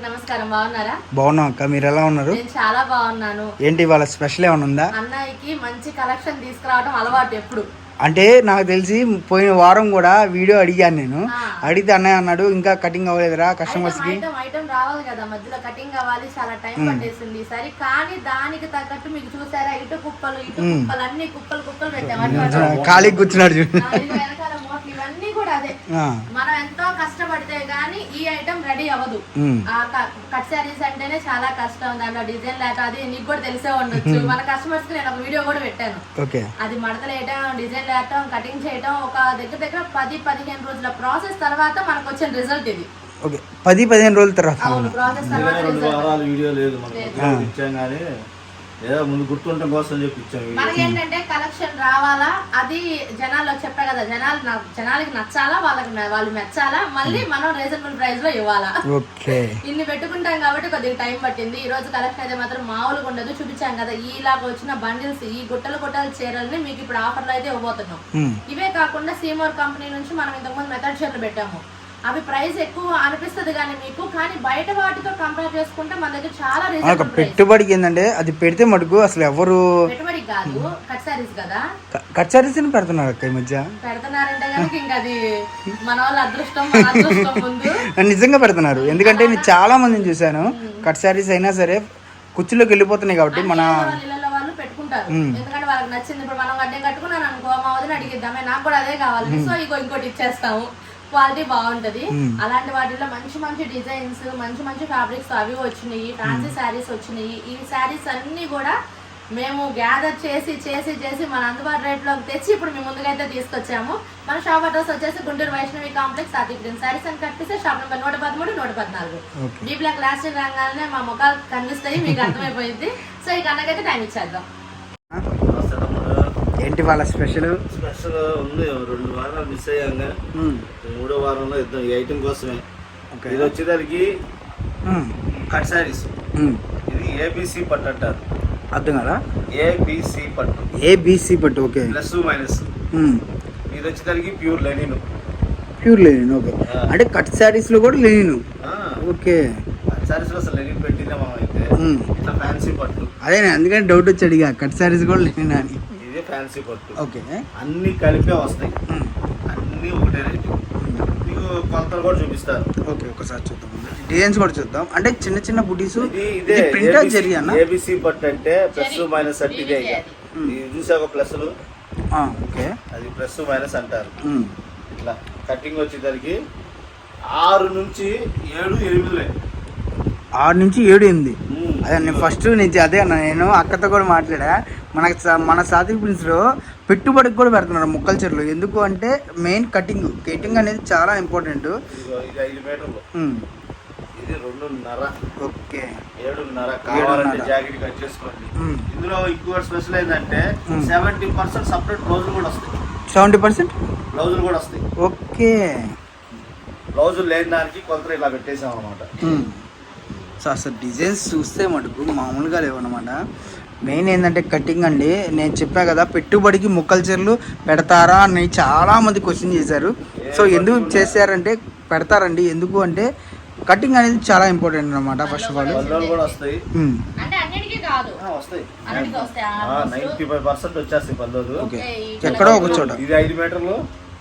నమస్కారం. బాగున్నారా? బాగున్నాం అక్క, మీరు ఎలా ఉన్నారు? నేను చాలా బాగున్నాను. ఏంటి ఇవాళ స్పెషల్ ఏమైనా ఉందా? అన్నయ్యకి మంచి కలెక్షన్ తీసుకురావడం అలవాటు ఎప్పుడు. అంటే నాకు తెలిసి పోయిన వారం కూడా వీడియో అడిగాను నేను. అడిగితే అన్నయ్య అన్నాడు ఇంకా కటింగ్ అవ్వలేదురా కస్టమర్స్ కి. ఐటమ్ రావాలి కదా, మధ్యలో కటింగ్ అవ్వాలి, చాలా టైం పట్టేసింది సరే. కానీ దానికి తగ్గట్టు మీకు చూసారా, ఇటు కుప్పలు అన్ని కుప్పలు పెట్టాము. ఖాళీ కూర్చున్నాడు చూడు. వెనకాల మోట్లు ఇవన్నీ కూడా అదే. మనం ఎంతో కష్టపడితే గానీ ఈ ఐటమ్ రెడీ అవ్వదు. కట్ శారీస్ అంటేనే చాలా కష్టం. దాంట్లో డిజైన్ లేక అది నీకు కూడా తెలిసే ఉండొచ్చు. మన కస్టమర్స్ కి నేను ఒక వీడియో కూడా పెట్టాను. అది మడతలు వేయటం, డిజైన్ వేయటం, కటింగ్ చేయటం, ఒక దగ్గర 10-15 రోజుల ప్రాసెస్ తర్వాత మనకు వచ్చిన రిజల్ట్ ఇది. 10-15 రోజుల తర్వాత ప్రాసెస్ తర్వాత వీడియో లేదు ముందు గుర్తుండటం కోసం చెప్పిచ్చాము. మనకేంటంటే కలెక్షన్ రావాలా, అది జనాల్లో చెప్పా కదా, జనాలకి నచ్చాలా, వాళ్ళు మెచ్చాలా, మళ్ళీ మనం రీజనబుల్ ప్రైస్ లో ఇవ్వాలా. ఇన్ని పెట్టుకుంటాం కాబట్టి కొద్దిగా టైం పట్టింది. ఈ రోజు కలెక్షన్ అయితే మాత్రం మామూలుగా ఉండదు. చూపించాం కదా ఇలాగ వచ్చిన బండిల్స్, ఈ గుట్టల చీరల్ని మీకు ఇప్పుడు ఆఫర్లో అయితే ఇవ్వబోతున్నాం. ఇవే కాకుండా సీమోర్ కంపెనీ నుంచి మనం ఇంతకుముందు మెథడ్ చీరలు పెట్టాము. అవి ప్రైస్ ఎక్కువ అనిపిస్తుంది కానీ మీకు, కానీ బయట వాటితో కంపేర్ చేసుకుంటే మన దగ్గర చాలా రీజనబుల్. పెట్టుబడికి ఏంటంటే అది పెడితే మటుకు అసలు ఎవరు పెట్టుబడి కాదు, కట్ సారీస్ కదా, కట్ సారీస్ పెడుతున్నారు అక్క ఈ మధ్య. పెడుతున్నారంటే కనుక ఇంకా అది మన వాళ్ళ అదృష్టం ముందు. నిజంగా పెడుతున్నారు. ఎందుకంటే నేను చాలా మందిని చూశాను, కట్ సారీస్ అయినా సరే కుర్చీలోకి వెళ్ళిపోతున్నాయి కాబట్టి మన వాళ్ళు పెట్టుకుంటారు. ఎందుకంటే వాళ్ళకి నచ్చింది. ఇప్పుడు మనం గడ్డ కట్టుకున్నాను అనుకో, మా వదిన అడిగిద్దామే నాకు కూడా అదే కావాలి, సో ఇంకోటి ఇచ్చేస్తాము. క్వాలిటీ బాగుంటది. అలాంటి వాటిలో మంచి డిజైన్స్, మంచి ఫ్యాబ్రిక్స్ అవి వచ్చినాయి. ఫ్యాన్సీ శారీస్ వచ్చినాయి. ఈ శారీస్ అన్ని కూడా మేము గ్యాదర్ చేసి మన అందుబాటు రేట్లోకి తెచ్చి ఇప్పుడు మీ ముందుకైతే తీసుకొచ్చాము. మన షాప్ అడ్రస్ వచ్చేసి గుంటూరు వైష్ణవి కాంప్లెక్స్, సాతిగ్రీన్ శారీస్ అని కట్టిస్తే shop number 113, 114. D block lasting రంగాలనే మా ముఖాలు కనిపిస్తాయి, మీకు అర్థమైపోయింది. సో ఈ కన్నకైతే టైం ఇచ్చేద్దాం. ఏంటి వాళ్ళ స్పెషల్ ఉంది. 2 వారాలు మిస్ అయ్యాక 3వ వారంలో ఇద్దాం ఈ ఐటమ్ కోసమే. ఇది వచ్చేదానికి కట్ శారీస్. ఇది ఏబిసి పట్టు అంటారు. అర్థం కదా, ఏబిసి పట్టు. ఏబిసి పట్టు ఓకే. Plus minus. ఇది వచ్చేదానికి ప్యూర్ లెనిన్. ఓకే. అంటే కట్ శారీస్ లో కూడా లెనిన్. ఓకే. కట్ శారీస్ లో అసలు లెనిన్ పెట్టిందే మనం అయితే. ఇట్లా ఫ్యాన్సీ పట్టు. అదే అందుకని డౌట్ వచ్చి అడిగా, కట్ శారీస్ కూడా లెనిన్ అని. ఇదే ఫ్యాన్సీ పట్టు. ఓకే. అన్ని కలిపే వస్తాయి, అన్ని ఒకటే రేటు. మీకు కొలతలు కూడా చూపిస్తారు. ఓకే, ఒకసారి చూద్దాం. డిజైన్స్ కూడా చూద్దాం. అంటే చిన్న బుటీస్. ఇది ప్రింట్ జరీ అన్న. ఏబిసి పట్టు అంటే ప్లస్ మైనస్ అంటే ఇదే. ఇది చూసాక ప్లస్లు. ఓకే. అది ప్లస్ మైనస్ అంటారు. ఇట్లా కటింగ్ వచ్చేసరికి 6 నుంచి 7, 8. 6 నుంచి 7, 8. అదే నేను ఫస్ట్ నుంచి అదే అన్న, నేను అక్కతో కూడా మాట్లాడా. మన సాతిక్ ప్రిన్స్లో పెట్టుబడికి కూడా పెడుతున్నారు ముక్కల చీరలు. ఎందుకు అంటే మెయిన్ కటింగ్ అనేది చాలా ఇంపార్టెంట్. ఇది 5 మీటర్లు. ఇది 2.5. ఓకే. 7.5 కావాలంటే జాకెట్ కట్ చేసుకోండి. ఇందులో ఇంకో స్పెషల్ ఏంటంటే 70% సపరేట్ బ్లౌజులు కూడా వస్తాయి. 70% బ్లౌజులు కూడా వస్తాయి. ఓకే. బ్లౌజులు లేని దానికి కొలతలు ఇలా పెట్టేసాం అనమాట. సో అసలు డిజైన్స్ చూస్తే మటుకు మామూలుగా లేవన్నమాట. మెయిన్ ఏంటంటే కటింగ్ అండి. నేను చెప్పా కదా, పెట్టుబడికి ముక్కల చీరలు పెడతారా అని చాలా మంది క్వశ్చన్ చేశారు. సో ఎందుకు చేశారంటే పెడతారండి. ఎందుకు అంటే కటింగ్ అనేది చాలా ఇంపార్టెంట్ అనమాట. ఫస్ట్ ఆఫ్ ఆల్ కూడా వస్తాయి. 95% వచ్చేస్తాయి పల్లెలు. ఎక్కడో ఒక చోట. ఇది 5 మీటర్లు,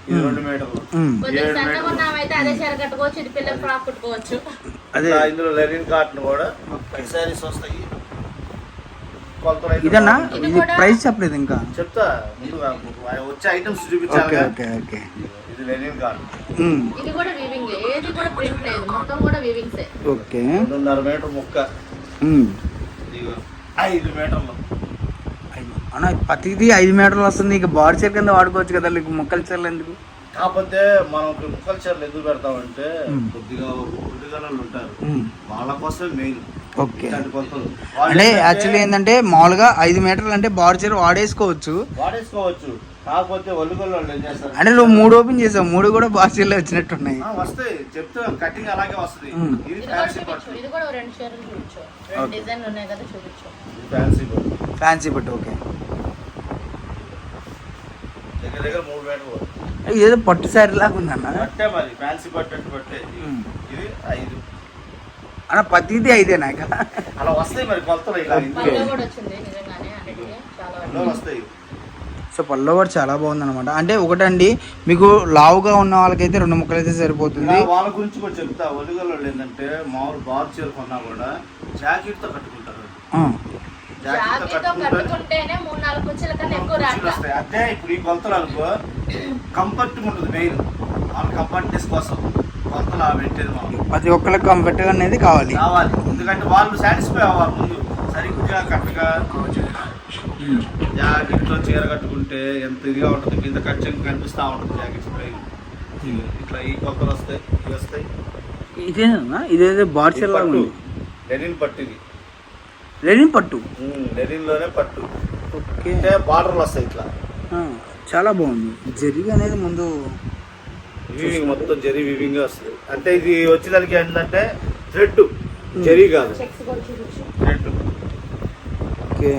ఇది 2 మీటర్లు. అదే ఇందులో లెనిన్ కాటన్ కూడా సారీస్ వస్తాయి. ఇదన్నా ప్రైస్ చెప్పలేదు ఇంకా. చెప్తా ముందుగా వచ్చే ఐటమ్స్ చూపించాలి. ఇది లెనిన్ కాటన్. ఇది కూడా వీవింగ్, ఏది కూడా ప్రింట్ లేదు, మొత్తం కూడా వీవింగ్స్. ఓకే. 2.5 మీటర్ ముక్క. 5 మీటర్లు అన్న. ప్రతిదీ 5 మీటర్లు వస్తుంది. ఇక బాడీ చీర కింద వాడుకోవచ్చు కదా, ముక్కల చీరలు ఎందుకు? కాకపోతే మనం ముక్కల చీరలు ఎందుకు పెడతామంటే కొద్దిగా ఉంటారు, వాళ్ళ కోసమే మెయిన్. ఓకే. అంటే యాక్చువల్లీ ఏంటంటే మామూలుగా 5 మీటర్లు అంటే బాడీ చీర వాడేసుకోవచ్చు. కాకపోతే ఒళ్ళుగొల్లు ఏం చేస్తారు అంటే నువ్వు 3 ఓపెన్ చేసావు, 3 కూడా బాడీ చీరలో వచ్చినట్టున్నాయి. వస్తాయి చెప్తా, కటింగ్ అలాగే వస్తుంది. ఇది ఫ్యాన్సీ పట్టు. ఇది కూడా 2 చీరలు చూపించు, 2 డిజైన్లు ఉన్నాయి కదా చూపించు. ఫ్యాన్సీ పట్టు. ఓకే. దగ్గర 3 మీటర్లు. ఏదో పట్టు శారీ లాగా ఉందన్న. పట్టే మరి ఫ్యాన్సీ పట్టు అంటే పట్టే. ఇది 5. అన్న ప్రతిదీ అయితేనా ఇక? అలా వస్తాయి మరి కొలతలు ఇలా పళ్ళు కూడా వచ్చింది నిజంగానే అన్నిటికీ చాలా ఎన్నో వస్తాయి. సో పళ్ళు కూడా చాలా బాగుంది అనమాట. అంటే ఒకటండి మీకు లావుగా ఉన్న వాళ్ళకైతే 2 ముక్కలు అయితే సరిపోతుంది. ఇలా వాళ్ళ గురించి కూడా చెప్తా. ఒలిగల వాళ్ళు ఏంటంటే మామూలు బార్ చీర కొన్నా కూడా జాకెట్ తో కట్టుకుంటారు. జాకెట్ తో కట్టుకుంటేనే 3-4 కుర్చీల కన్నా ఎక్కువ రాట్లా. వస్తాయి. అంటే ఇప్పుడు ఈ కొలతలు అనుకో కంఫర్ట్ ఉంటుంది మెయిన్. వాళ్ళ కంఫర్ట్నెస్ కోసం కొలతలు పెట్టేది మాకు. ప్రతి ఒక్కరికి కంఫర్ట్ అనేది కావాలి. ఎందుకంటే వాళ్ళు సాటిస్ఫై అవ్వాలి ముందు. సరిగ్గా కరెక్ట్గా జాకెట్ తో చీర కట్టుకుంటే ఎంత ఇదిగా ఉంటుంది. కింద ఖర్చు కనిపిస్తూ ఉంటుంది జాకెట్స్ పై. ఇట్లా ఈ కొలతలు వస్తాయి, ఇవి వస్తాయి. ఇదేనా? ఇదేదో బార్ చీర లాగా ఉంది. లెనిన్ పట్టు ఇది. లెనిన్ పట్టు. లెనిన్ లోనే పట్టు. ఓకే. అంటే బార్డర్లు వస్తాయి ఇట్లా. చాలా బాగుంది. జరిగి అనేది ముందు వీవింగ్ మొత్తం జరీ వీవింగ్ వస్తుంది. అంటే ఇది వచ్చేదానికి ఏంటంటే థ్రెడ్, జరీ కాదు, థ్రెడ్. ఓకే.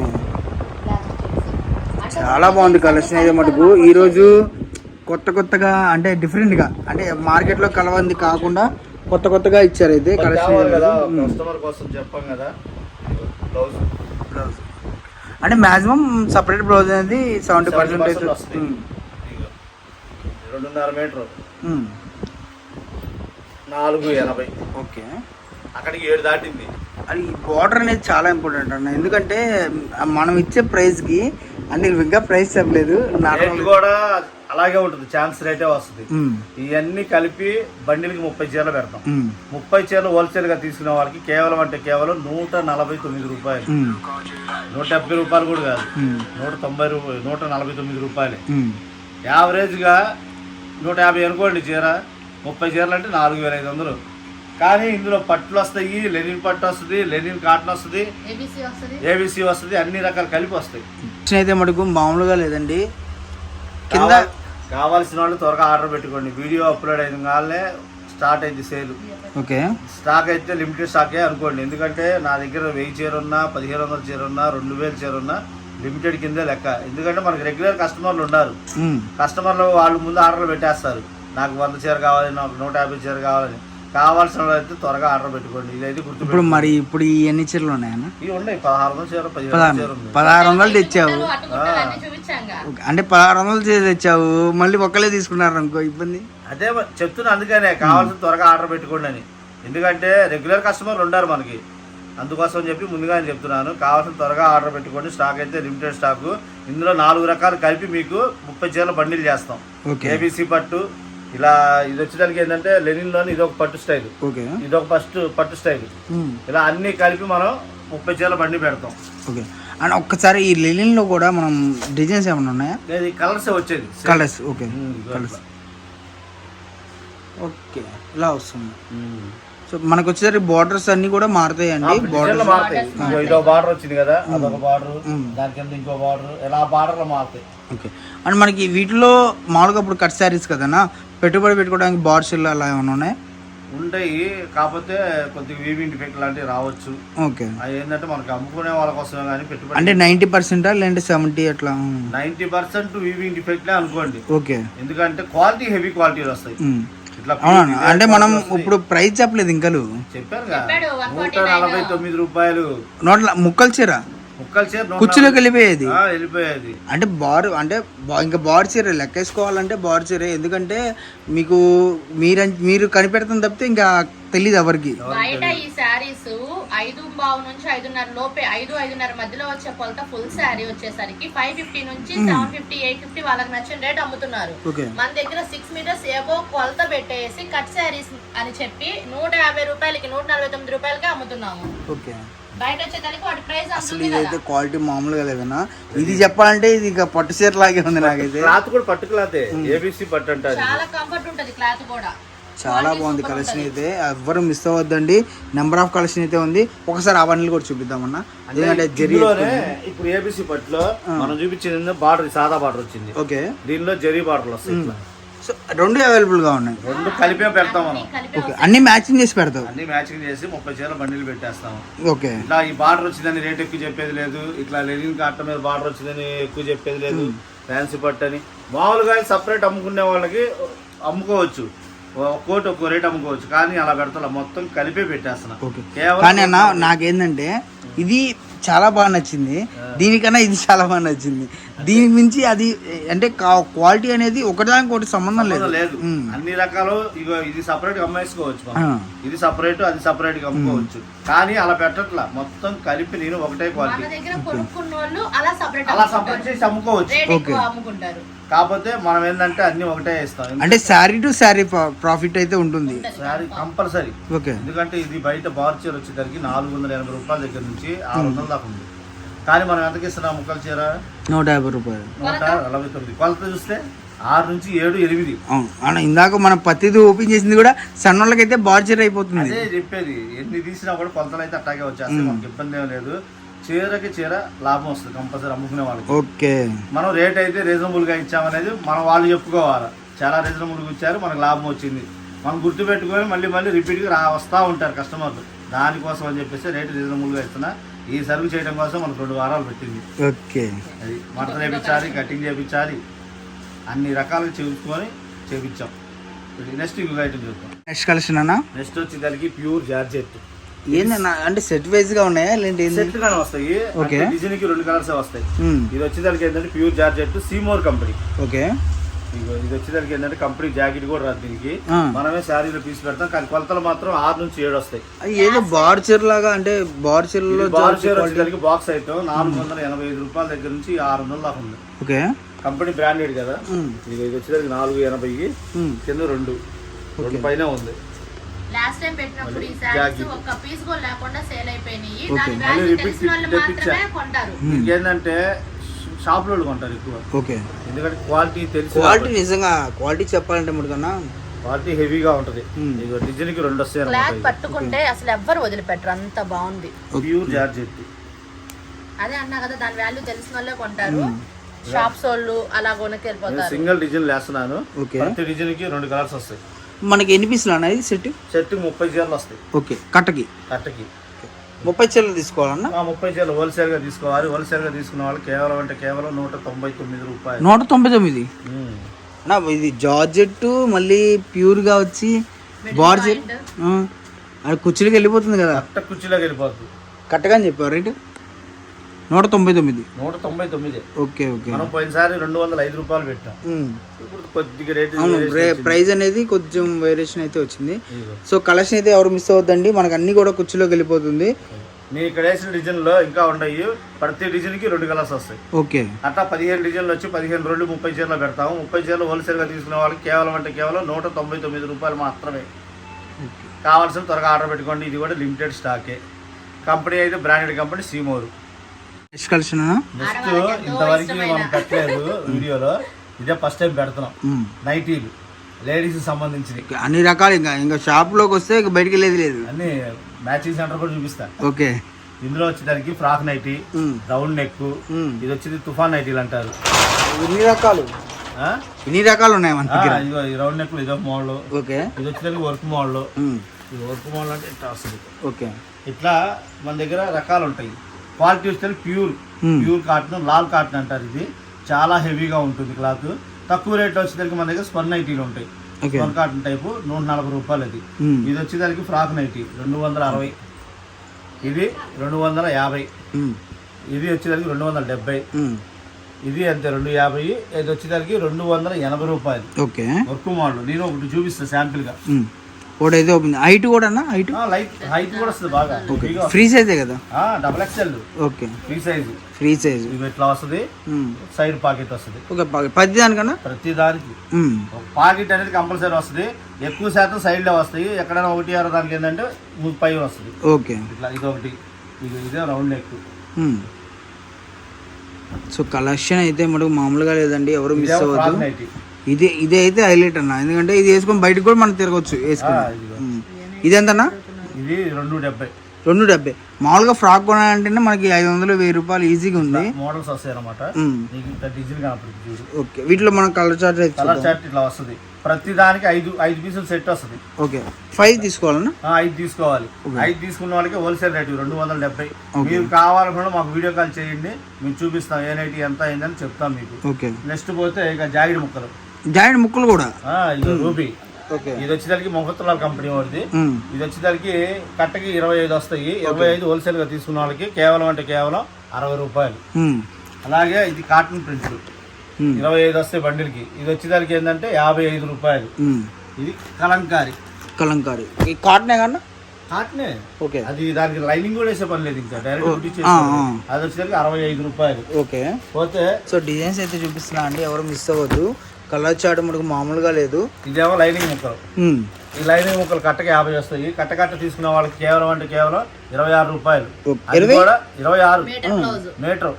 చాలా బాగుంది కలెక్షన్ అయితే మటుకు. ఈరోజు కొత్తగా అంటే డిఫరెంట్గా, అంటే మార్కెట్లో కలవంది కాకుండా కొత్తగా ఇచ్చారు అయితే కలెక్షన్ కదా. కస్టమర్ కోసం చెప్పాం కదా. బ్లౌజ్ అంటే మాక్సిమం సపరేట్ బ్లౌజ్ అనేది 70% వస్తుంది. 2.5 మీటర్ 480. ఓకే. అక్కడికి 7 దాటింది. అది బార్డర్ అనేది చాలా ఇంపార్టెంట్ అన్న. ఎందుకంటే మనం ఇచ్చే ప్రైస్కి అంటే ఇంకా ప్రైస్ చెప్పలేదు, రేట్ కూడా అలాగే ఉంటుంది. ఛాన్స్ రేటే వస్తుంది. ఇవన్నీ కలిపి బండిలకి 30 చీరలు పెడతాం. 30 చీరలు హోల్సేల్ గా తీసుకునే వాళ్ళకి కేవలం 149 రూపాయలు. 170 రూపాయలు కూడా కాదు, 149 రూపాయలే. యావరేజ్ గా 150 అనుకోండి చీర. 30 చీరలు అంటే 4500. కానీ ఇందులో పట్టులు వస్తాయి, లెనిన్ పట్టు వస్తుంది, లెనిన్ కాటన్ వస్తుంది, ఏబిసి వస్తుంది, అన్ని రకాలు కలిపి వస్తాయి. అయితే మటుకు మామూలుగా లేదండి. కింద కావాల్సిన వాళ్ళు త్వరగా ఆర్డర్ పెట్టుకోండి. వీడియో అప్లోడ్ అయిన కాలనే స్టార్ట్ అయింది సేల్. ఓకే. స్టాక్ అయితే లిమిటెడ్ స్టాకే అనుకోండి. ఎందుకంటే నా దగ్గర 1000 చీర ఉన్నా, 1500 చీర ఉన్నా, 2000 చీర ఉన్నా లిమిటెడ్ కిందే లెక్క. ఎందుకంటే మనకు రెగ్యులర్ కస్టమర్లు ఉన్నారు. కస్టమర్లు వాళ్ళు ముందు ఆర్డర్లు పెట్టేస్తారు. నాకు 100 చీర కావాలి, నాకు 150 చీర కావాలని. కావాల్సిన వాళ్ళు అయితే త్వరగా ఆర్డర్ పెట్టుకోండి. ఇదైతే గుర్తు. ఇప్పుడు ఈ ఎన్ని చీరలు ఉన్నాయన్న? ఇవి ఉన్నాయి 1600 చీర, 1500 చీర ఉంది. 1600 తెచ్చావు అంటే 1600 చీర తెచ్చావు, మళ్ళీ ఒక్కలే తీసుకున్నారు అనుకో ఇబ్బంది. అదే చెప్తున్నా, అందుకనే కావాల్సిన త్వరగా ఆర్డర్ పెట్టుకోండి అని. ఎందుకంటే రెగ్యులర్ కస్టమర్లు ఉన్నారు మనకి, అందుకోసం చెప్పి ముందుగానే చెప్తున్నాను. కావాల్సిన త్వరగా ఆర్డర్ పెట్టుకోండి. స్టాక్ అయితే లిమిటెడ్ స్టాక్. ఇందులో 4 రకాలు కలిపి మీకు 30 చీరల బండిల్ చేస్తాం. ఏబిసి పట్టు ఇలా. ఇది వచ్చేదానికి ఏంటంటే లెనిన్ లోని ఇదొక పట్టు స్టైల్, ఇదొక పట్టు స్టైల్. ఇలా అన్ని కలిపి మనం 30 చీరల బండి పెడతాం. ఓకే. అండ్ ఒక్కసారి ఈ లెనిన్ లో కూడా మనం డిజైన్స్ ఏమైనా ఉన్నాయా? లేదు, కలర్స్ వచ్చేది కలర్స్. ఓకే. Colours okay. ఇలా వస్తుంది. సో మనకు వచ్చేసరికి బార్డర్స్ అన్ని కూడా మారుతాయండి. బార్డర్ మారుతాయి. ఇదొక బార్డర్ వచ్చింది కదా, అదొక బార్డర్, దాని కింద ఇంకో బార్డర్, ఇలా బార్డర్లు మారుతాయి. ఓకే. అండ్ మనకి వీటిలో మామూలుగా ఇప్పుడు కట్ శారీస్ కదనా, పెట్టుబడి పెట్టుకోవడానికి బార్డర్స్ అలా ఏమైనా ఉన్నాయి? ఉంటాయి, కాకపోతే కొద్దిగా వీవింగ్ డిఫెక్ట్ లాంటివి రావచ్చు. ఓకే. అది ఏంటంటే మనకి అమ్ముకునే వాళ్ళ కోసమే కానీ పెట్టుబడి. అంటే 90% లేదంటే 70 అట్లా? 90% వీవింగ్ డిఫెక్ట్లే అనుకోండి. ఓకే. ఎందుకంటే క్వాలిటీ హెవీ క్వాలిటీలు వస్తాయి. అవునా? అంటే మనం ఇప్పుడు ప్రైస్ చెప్పలేదు ఇంకా. చెప్పారు కదా, 149 రూపాయలు. ముక్కల చీర కుర్చీలోకి వెళ్ళిపోయేది. అంటే ఇంకా బార్ చీర లెక్కేసుకోవాలంటే బార్ చీర. ఎందుకంటే మీరు కనిపెడతాం తప్పితే ఇంకా తెలీదు ఎవరికి. బయట ఈ శారీస్ 5:15 నుంచి 5:30 లోపే, 5-5:30 మధ్యలో వచ్చే కొలత ఫుల్ శారీ వచ్చేసరికి 550 నుంచి 750, 850 వాళ్ళకి నచ్చిన రేట్ అమ్ముతున్నారు. మన దగ్గర 6 మీటర్స్ ఏవో కొలత పెట్టేసి కట్ శారీస్ అని చెప్పి 150 రూపాయలకి, 149 రూపాయలకి అమ్ముతున్నాము. బయట వచ్చేదానికి వాటి ప్రైస్ అసలు ఇదైతే క్వాలిటీ మామూలుగా లేదన్నా. ఇది చెప్పాలంటే ఇది ఇక పట్టు చీర లాగే ఉంది నాకైతే. క్లాత్ కూడా పట్టు క్లాతే, ఏబిసి పట్టు అంటారు. చాలా కంఫర్ట్ ఉంటది క్లాత్ కూడా. చాలా బాగుంది కలెక్షన్ అయితే, ఎవ్వరు మిస్ అవ్వద్దండి. నెంబర్ ఆఫ్ కలెక్షన్ అయితే ఉంది. ఒకసారి అవన్నీ కూడా చూపిద్దామన్నా. ఎందుకంటే ఇప్పుడు ఏబిసి పట్టులో మనం చూపించింది బార్డర్ సాదా బార్డర్ వచ్చింది. ఓకే. దీనిలో జరీ బార్డర్లు వస్తాయి. సో 2 అవైలబుల్ గా ఉన్నాయి. 2 కలిపే పెడతాం మనం. ఓకే. అన్ని మ్యాచింగ్ చేసి పెడతాం. అన్ని మ్యాచింగ్ చేసి 30 చీరల బండిలు పెట్టేస్తాము. ఓకే. ఇట్లా ఈ బార్డర్ వచ్చిందని రేట్ ఎక్కువ చెప్పేది లేదు. ఇట్లా లెనిన్ కాటన్ మీద బార్డర్ వచ్చిందని ఎక్కువ చెప్పేది లేదు. ఫ్యాన్సీ పట్టు అని మామూలుగా సపరేట్ అమ్ముకునే వాళ్ళకి అమ్ముకోవచ్చు. ఒక్కోటి ఒక్కో రేట్ అమ్ముకోవచ్చు, కానీ అలా పెడతా మొత్తం కలిపే పెట్టేస్తున్నా. ఓకే కానీ అన్న నాకేంటంటే ఇది చాలా బాగా నచ్చింది, దీనికన్నా ఇది చాలా బాగా నచ్చింది. దీనికి మించి అది అంటే క్వాలిటీ అనేది ఒకదానికి ఒకటి సంబంధం లేదు. అన్ని రకాలు ఇగో ఇది సపరేట్ అమ్మేసుకోవచ్చు, ఇది సపరేట్ అది సపరేట్ గా అమ్ముకోవచ్చు, కానీ అలా పెట్టట్లా మొత్తం కలిపి నేను ఒకటే క్వాలిటీ అలా సపరేట్ చేసి అమ్ముకోవచ్చు. కాకపోతే మనం ఏంటంటే అన్ని ఒకటే ఇస్తాం, అంటే శారీ టు శారీ ప్రాఫిట్ అయితే ఉంటుంది, శారీ కంపల్సరీ. ఓకే ఎందుకంటే ఇది బయట బార్ చీర వచ్చేసరికి 480 రూపాయల దగ్గర నుంచి 600 దాకా ఉంది, కానీ మనం ఎంతకి ఇస్తున్నాం ముక్కల చీర 150 రూపాయలు, 149. కొలత చూస్తే 6 నుంచి 7, 8. అవును ఇందాక మనం పత్తిది ఓపెన్ చేసింది కూడా సన్నోళ్ళకైతే బార్చర్ అయిపోతుంది. అదే చెప్పేది, ఎన్ని తీసినా కూడా కొలతలు అయితే అట్టాగే వచ్చేస్తాయి, మనకి ఇబ్బంది ఏం లేదు. చీరకి చీర లాభం వస్తుంది కంపల్సరీ అమ్ముకునే వాళ్ళకి. ఓకే మనం రేట్ అయితే రీజనబుల్ గా ఇచ్చామనేది మనం వాళ్ళు చెప్పుకోవాలి, చాలా రీజనబుల్ గా ఇచ్చారు మనకు లాభం వచ్చింది, మనం గుర్తు పెట్టుకొని మళ్ళీ రిపీట్ గా వస్తూ ఉంటారు కస్టమర్లు. దానికోసం అని చెప్పేసి రేట్ రీజనబుల్ గా ఇస్తున్నా. ఈ సర్వ్ చేయడం కోసం మనకు 2 వారాలు పెట్టింది. ఓకే అది మడత చేయించాలి, కటింగ్ చేయించాలి, అన్ని రకాలుగా చేయించాం. నెక్స్ట్ ఇంకొక ఐటమ్ చూద్దాం. నెక్స్ట్ కలెక్షన్ అన్న, నెక్స్ట్ వచ్చేదానికి ప్యూర్ జార్జెట్. ఏందన్నా అంటే సెట్ వైజ్ గా ఉన్నాయా లేదంటే సెట్ గానే వస్తాయి, డిజైన్ కి 2 కలర్స్ వస్తాయి. ఇది వచ్చేదానికి ఏంటంటే ప్యూర్ జార్జెట్ సీమోర్ కంపెనీ. ఓకే ఇది వచ్చేదానికి ఏంటంటే కంపెనీ జాకెట్ కూడా రాదు దీనికి, మనమే శారీలో పీస్ పెడతాం, కానీ కొలతలు మాత్రం 6 నుంచి 7 వస్తాయి. ఏదో బార్చర్ లాగా అంటే బార్చర్ వచ్చేదానికి బాక్స్ అయితే 485 రూపాయల దగ్గర నుంచి 600 దాకా ఉంది. ఓకే కంపెనీ బ్రాండెడ్ కదా. ఇది వచ్చేదానికి 480 కింద 2 పైన ఉంది. లాస్ట్ టైం పెట్టినప్పుడు ఈ సారీస్ ఒక పీస్ కూడా లేకుండా సేల్ అయిపోయినాయి. దాని వాల్యూ తెలిసిన వాళ్ళు మాత్రమే కొంటారు. ఇంకేంటంటే షాప్ లో కొంటారు ఎక్కువ. ఓకే ఎందుకంటే క్వాలిటీ తెలుసు, క్వాలిటీ నిజంగా క్వాలిటీ చెప్పాలంటే ముడుకన్నా క్వాలిటీ హెవీగా ఉంటది. ఇగో డిజైన్ కి 2 వస్తాయి. క్లాత్ పట్టుకుంటే అసలు ఎవ్వరు వదిలిపెట్టరు, అంత బాగుంది. Pure georgette. అదే అన్నా కదా, దాని వాల్యూ తెలిసిన వాళ్ళే కొంటారు, షాప్స్ వాళ్ళు అలా కొనుకెళ్ళిపోతారు. సింగిల్ డిజైన్ వేస్తున్నాను, ప్రతి డిజైన్ కి 2 కలర్స్ వస్తాయి. మనకి ఎన్ని పీసులు అన్న ఇది సెట్? సెట్ 30 చీరలు వస్తాయి. ఓకే కట్టకి 30 చీరలు తీసుకోవాలన్నా? 30 చీరలు హోల్సేల్ గా తీసుకోవాలి. హోల్సేల్ గా తీసుకున్న వాళ్ళు కేవలం 199 రూపాయలు. 199. ఇది జార్జెట్ మళ్ళీ ప్యూర్ గా వచ్చి బార్జెట్ అది కుర్చీలోకి వెళ్ళిపోతుంది కదా, కట్ట కుర్చీలోకి వెళ్ళిపోతుంది. కట్టగా అని చెప్పారు రేటు 199. Okay okay. మనం పోయినసారి 205 రూపాయలు పెట్టాం, ఇప్పుడు కొద్దిగా రేట్ ప్రైస్ అనేది కొంచెం వేరియేషన్ అయితే వచ్చింది. సో కలెక్షన్ అయితే ఎవరు మిస్ అవ్వద్దండి, మనకు అన్ని కూడా కుర్చీలోకి వెళ్ళిపోతుంది. నేను ఇక్కడ వేసిన డిజైన్ లో ఇంకా ఉన్నాయి, ప్రతి డిజైన్ కి 2 కలర్స్ వస్తాయి. ఓకే అట్లా 15 డిజైన్లు వచ్చి 15 రోజులు 30 చీరలు పెడతాము. 30 చీరలు హోల్సేల్ గా తీసుకునే వాళ్ళకి కేవలం 199 రూపాయలు మాత్రమే. కావాల్సిన త్వరగా ఆర్డర్ పెట్టుకోండి. ఇది కూడా లిమిటెడ్ స్టాకే. కంపెనీ అయితే బ్రాండెడ్ కంపెనీ సీమోర్. నెక్స్ట్ కలెక్షన్ నెక్స్ట్ ఇంతవరకు మనం పెట్టలేదు వీడియోలో, ఇదే ఫస్ట్ టైం పెడుతున్నాం. నైటీలు లేడీస్ సంబంధించినవి అన్ని రకాలు, ఇంకా షాప్ లోకి వస్తే బయటికి వెళ్ళేది లేదు, అన్ని మ్యాచింగ్ సెంటర్ కూడా చూపిస్తా. ఓకే ఇందులో వచ్చేదానికి ఫ్రాక్ నైటీ, రౌండ్ నెక్, ఇది వచ్చేది తుఫాన్ నైటీలు అంటారు. ఇన్ని రకాలు ఉన్నాయి మన దగ్గర. ఇదిగో ఈ రౌండ్ నెక్ ఇదో మోడల్. ఓకే ఇది వచ్చేదానికి వర్క్ మోడల్. ఇది వర్క్ మోడల్ అంటే ఇట్లా వస్తుంది. ఓకే ఇట్లా మన దగ్గర రకాలు ఉంటాయి. క్వాలిటీ వచ్చేది ప్యూర్ కాటన్, లాల్ కాటన్ అంటారు. ఇది చాలా హెవీగా ఉంటుంది క్లాత్. తక్కువ రేట్లో వచ్చేసరికి మన దగ్గర స్పన్ నైటీలు ఉంటాయి. స్పన్ కాటన్ టైపు 140 రూపాయలు అది. ఇది వచ్చేసరికి ఫ్రాక్ నైటీ 260, ఇది 250, ఇది వచ్చేసరికి 270, ఇది అంతే 250, ఇది వచ్చేసరికి 280 రూపాయలు. Okay work model. నేను ఒకటి చూపిస్తాను శాంపిల్ గా. అయితే హైట్ కూడా హైట్ కూడా వస్తుంది బాగా. ఫ్రీ సైజే కదా? Double XL. Okay free size ఇట్లా వస్తుంది. సైడ్ పాకెట్ వస్తుంది. ఓకే ప్రతి దానికన్నా ప్రతి దానికి పాకెట్ అనేది కంపల్సరీ వస్తుంది. ఎక్కువ శాతం సైడ్ లో వస్తాయి. ఎక్కడైనా 1 దానికి ఏంటంటే 30 వస్తుంది. ఓకే ఇట్లా ఇదొకటి. ఇదే రౌండ్ నెక్. సో కలెక్షన్ అయితే మనకు మామూలుగా లేదండి, ఎవరు మిస్ అవ్వద్దు. ఇదే అయితే హైలైట్ అన్న, ఎందుకంటే ఇది వేసుకొని బయటకు కూడా మనం తిరగచ్చు వేసుకొని. ఇది ఎంతన్నా? ఇది 270. 270. మామూలుగా ఫ్రాక్ కొనాలంటేనే మనకి 500-1000 రూపాయలు ఈజీగా ఉంది. మోడల్స్ వస్తాయి అనమాట. ఓకే వీటిలో మనం కలర్ చార్ట్ ఇట్లా వస్తుంది. ప్రతి దానికి 5 పీసులు సెట్ వస్తుంది. ఓకే 5 తీసుకోవాలన్నా? 5 తీసుకోవాలి. 5 తీసుకున్న వాళ్ళకి హోల్సేల్ రేట్ 270. మీరు కావాలనుకుంటే మాకు వీడియో కాల్ చేయండి, మేము చూపిస్తాం ఏ నైట్ ఎంత అయిందని చెప్తాం మీకు. ఓకే నెక్స్ట్ పోతే ఇక జాకెట్ ముక్కలు కూడా రూబీ ఓకే. ఇది వచ్చేసరికి మొహత్తులాల్ కంపెనీ వాడిది. ఉమ్. ఇది వచ్చేసరికి కట్టకి 25 వస్తాయి. 25 హోల్సేల్ గా తీసుకున్న వాళ్ళకి కేవలం అంటే కేవలం 60 రూపాయలు. ఉమ్. అలాగే ఇది కాటన్ ప్రింట్ ఉమ్. 25 వస్తాయి బండిల్కి. ఇది వచ్చేసరికి ఏంటంటే 55 రూపాయలు. ఉమ్. ఇది కలంకారీ కలంకారీ ఈ కాటనే కన్నా. కాటనే. ఓకే. అది దానికి లైనింగ్ కూడా వేసే పని లేదు, ఇంకా డైరెక్ట్ కుట్టించేసి. అది వచ్చేసరికి 65 రూపాయలు. ఓకే. పోతే సో డిజైన్స్ అయితే చూపిస్తున్నా అండి, ఎవరు మిస్ అవ్వద్దు. కలర్ చాట్ మనకు మామూలుగా లేదు. ఇదేమో లైనింగ్ ముక్కలు. ఉమ్. ఈ లైనింగ్ ముక్కలు కట్టకి 50 వస్తాయి. కట్ట తీసుకున్న వాళ్ళకి కేవలం అంటే కేవలం 26 రూపాయలు. ఓకే. అది కూడా 26 మీటర్ బ్లౌజ్. మీటర్.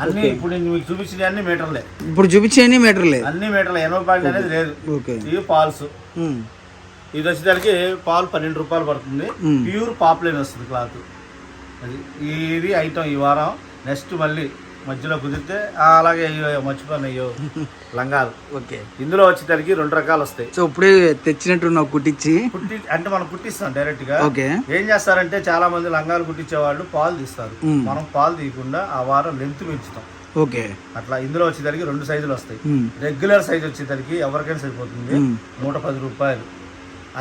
అన్ని ఇప్పుడు నేను మీకు చూపించిన అన్ని మీటర్లే. ఇప్పుడు చూపించేయండి మీటర్లే. అన్ని మీటర్లే, 80 పాయింట్ అనేది లేదు. ఓకే. ఇవి పాల్స్. ఉమ్. ఇది వచ్చేసరికి పాలు 12 రూపాయలు పడుతుంది. ప్యూర్ పాప్లైన్ వస్తుంది క్లాత్. అది ఇది ఐటమ్ ఈ వారం. నెక్స్ట్ మళ్ళీ మధ్యలో కుదిరితే అలాగే మర్చిపోయిన అయ్యో లంగాలు. ఓకే. ఇందులో వచ్చేసరికి 2 రకాలు వస్తాయి. సో ఇప్పుడే తెచ్చినట్టున్నావు కుట్టించి. అంటే మనం కుట్టిస్తాం డైరెక్ట్ గా. ఓకే. ఏం చేస్తారంటే చాలా మంది లంగాలు కుట్టించే వాళ్ళు పాలు తీస్తారు. మనం పాలు తీయకుండా ఆ వారం లెంత్ పెంచుతాం. ఓకే. అట్లా ఇందులో వచ్చేసరికి 2 సైజులు వస్తాయి. ఉమ్. రెగ్యులర్ సైజ్ వచ్చేసరికి ఎవరికైనా సరిపోతుంది, ఉమ్. 110 రూపాయలు.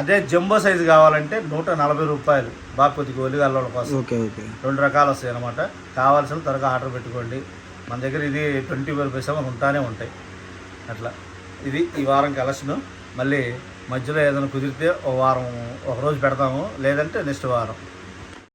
అదే జంబో సైజు కావాలంటే 140 రూపాయలు. బాగా కొద్దిగా ఒలిగాళ్ళ కోసం. ఓకే. ఓకే. 2 రకాలు వస్తాయి అనమాట. కావాల్సిన త్వరగా ఆర్డర్ పెట్టుకోండి. మన దగ్గర ఇది 24/7 ఉంటానే ఉంటాయి. అట్లా ఇది ఈ వారం కలెక్షన్. మళ్ళీ మధ్యలో ఏదైనా కుదిరితే ఒక రోజు పెడతాము, లేదంటే నెక్స్ట్ వారం.